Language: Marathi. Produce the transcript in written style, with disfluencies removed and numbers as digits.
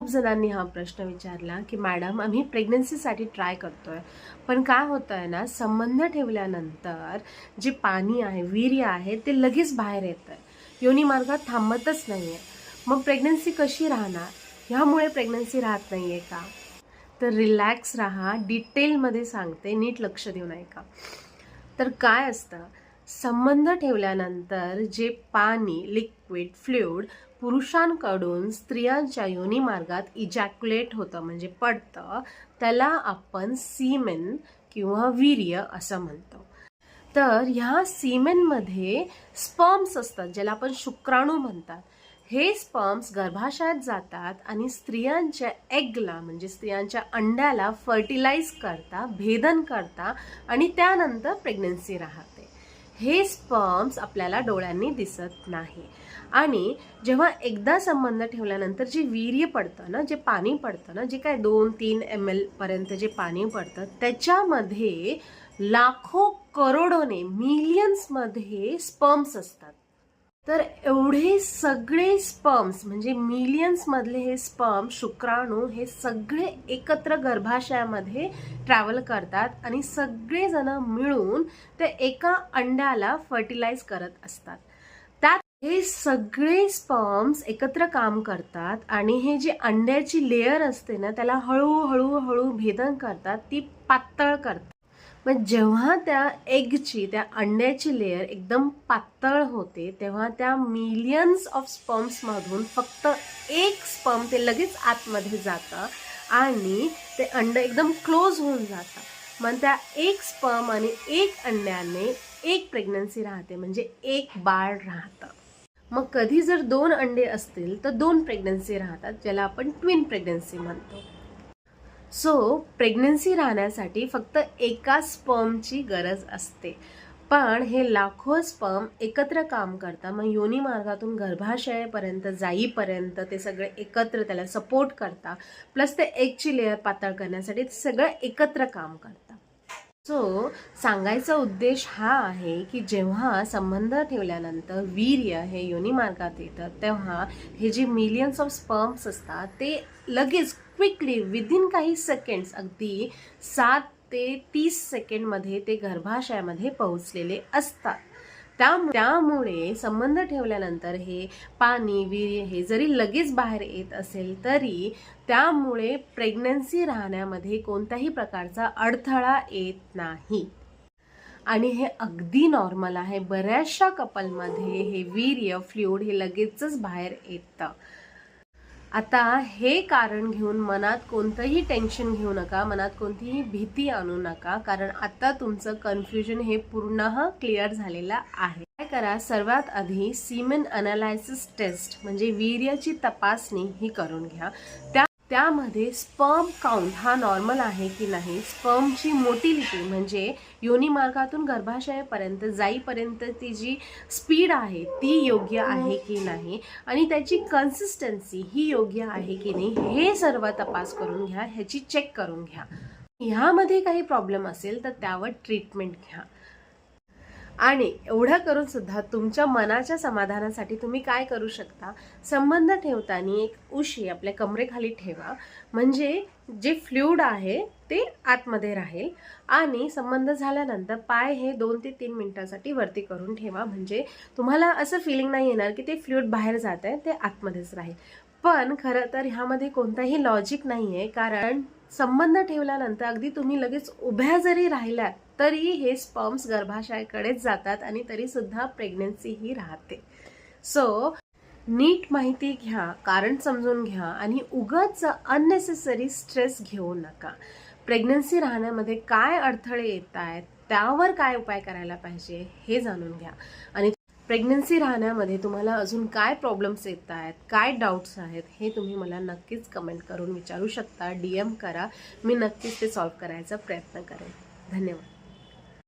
खूप जणांनी हा प्रश्न विचारला की मॅडम आम्ही प्रेग्नन्सीसाठी ट्राय करतोय, पण काय होतंय ना, संबंध ठेवल्यानंतर जे पाणी आहे, वीर्य आहे, ते लगेच बाहेर येतंय, योनी मार्गात थांबतच नाहीये. मग प्रेग्नन्सी कशी राहणार? ह्यामुळे प्रेग्नन्सी राहत नाहीये का? तर रिलॅक्स राहा, डिटेलमध्ये सांगते, नीट लक्ष देऊन ऐका. तर काय असतं, संबंध ठेवल्यानंतर जे पाणी, लिक्विड, फ्लुइड पुरुषांकडून स्त्रियांच्या योनी मार्गात इजॅक्युलेट होतं, म्हणजे पडतं, त्याला आपण सीमेन किंवा वीर्य असं म्हणतो. तर ह्या सीमेनमध्ये स्पर्म्स असतात, ज्याला आपण शुक्राणू म्हणतात. हे स्पर्म्स गर्भाशयात जातात आणि स्त्रियांच्या एगला, म्हणजे स्त्रियांच्या अंड्याला फर्टिलाइज करता, भेदन करता आणि त्यानंतर प्रेग्नन्सी राहते. हे स्पर्म्स आपल्याला डोळ्यांनी दिसत नाही. आणि जेव्हा एकदा संबंध ठेवल्यानंतर जे वीर्य पडतं ना, जे पाणी पडतं ना, जे काय 2-3 ml पर्यंत जे पाणी पडतं, त्याच्यामध्ये लाखो करोडोने, मिलियन्समध्ये स्पर्म्स असतात. तर एवढे सगळे स्पर्म्स, म्हणजे मिलियन्स मधले हे स्पर्म, शुक्राणू, हे सगळे एकत्र गर्भाशयामध्ये ट्रॅव्हल करतात आणि सगळेजण मिळून ते एका अंड्याला फर्टिलाइज करत असतात. त्यात हे सगळे स्पर्म्स एकत्र काम करतात आणि हे जे अंड्याची लेयर असते ना, त्याला हळूहळू हळू भेदन करतात, ती पातळ करतात. मग जेव्हा त्या एगची, त्या अंड्याची लेयर एकदम पातळ होते, तेव्हा त्या मिलियन्स ऑफ स्पर्म्समधून फक्त एक स्पर्म ते लगेच आतमध्ये जातं आणि ते अंड एकदम क्लोज होऊन जातं. मग त्या एक स्पर्म आणि एक अंड्याने एक प्रेग्नन्सी राहते, म्हणजे एक बाळ राहतं. मग कधी जर 2 अंडे असतील तर 2 प्रेग्नन्सी राहतात, ज्याला आपण ट्विन प्रेग्नन्सी म्हणतो. सो प्रेग्नन्सी राहण्यासाठी फक्त एका स्पर्मची गरज असते, पण हे लाखो स्पर्म एकत्र काम करतात. मग योनी मार्गातून गर्भाशयापर्यंत जाईपर्यंत ते सगळे एकत्र त्याला सपोर्ट करतात. प्लस ते एगची लेअर पातळ करण्यासाठी ते सगळं एकत्र काम करतात. सो सांगायचा उद्देश हा आहे की जेव्हा संबंध ठेवल्यानंतर वीर्य हे योनी मार्गात येतं, तेव्हा हे जे मिलियन्स ऑफ स्पर्म्स असतात ते लगेच क्विकली विदिन काही सेकंड्स, अगदी 7 ते 30 सेकंडमध्ये ते गर्भाशयामध्ये पोहोचलेले असतात. त्यामुळे संबंध ठेवल्यानंतर हे पाणी, वीर्य हे जरी लगेच बाहेर येत असेल तरी त्यामुळे प्रेग्नन्सी राहण्यामध्ये कोणत्याही प्रकारचा अडथळा येत नाही आणि हे अगदी नॉर्मल आहे. बऱ्याचशा कपलमध्ये हे वीर्य, फ्लुइड हे लगेचच बाहेर येतं. आता हे कारण घेऊन मनात कोणतंही टेन्शन घेऊ नका, मनात कोणतीही भीती आणू नका, कारण आता तुमचं कन्फ्युजन हे पूर्ण क्लिअर झालेलं आहे. काय करा, सर्वात आधी सीमेन अनालायसिस टेस्ट, म्हणजे वीर्याची तपासणी ही करून घ्या. त्यामध्ये स्पर्म काउंट हा नॉर्मल आहे की नाही, स्पर्मची मोटिलिटी म्हणजे योनी मार्गातून गर्भाशयापर्यंत जाईपर्यंत ती जी स्पीड आहे ती योग्य आहे की नाही, आणि त्याची कन्सिस्टन्सी ही योग्य आहे की नाही, हे सर्व तपास करून घ्या, ह्याची चेक करून घ्या. ह्यामध्ये काही प्रॉब्लेम असेल तर त्यावर ट्रीटमेंट घ्या. आणि एवढं करून सुद्धा तुमच्या मनाच्या समाधानासाठी तुम्ही काय करू शकता, संबंध ठेवताना एक उशी आपल्या कमरेखाली ठेवा, म्हणजे जे फ्लुइड आहे ते आतमध्ये राहील आणि संबंध झाल्यानंतर पाय हे 2 ते 3 मिनिटांसाठी वरती करून ठेवा, म्हणजे तुम्हाला असं फिलिंग नाही येणार की ते फ्लुइड बाहेर जात आहे, ते आतमध्येच राहील. पण खरं तर ह्यामध्ये कोणताही लॉजिक नाही आहे, कारण संबंध ठेवल्यानंतर अगदी तुम्ही लगेच उभ्या जरी राहिल्यात तरी हे स्पर्म्स गर्भाशयाकडेच जातात आणि तरी सुद्धा प्रेग्नन्सी ही राहते. सो नीट माहिती घ्या, कारण समजून घ्या आणि उगाच अननेसेसरी स्ट्रेस घेऊ नका. प्रेग्नन्सी राहण्यामध्ये काय अडथळे येत आहेत, त्यावर काय उपाय करायला पाहिजे हे जाणून घ्या. आणि प्रेग्नन्सी राहण्यामध्ये तुम्हाला अजून काय प्रॉब्लेम्स येत आहेत, काय डाऊट्स आहेत, हे तुम्ही मला नक्कीच कमेंट करून विचारू शकता, DM करा, मी नक्कीच ते सॉल्व्ह करायचा प्रयत्न करेन. धन्यवाद.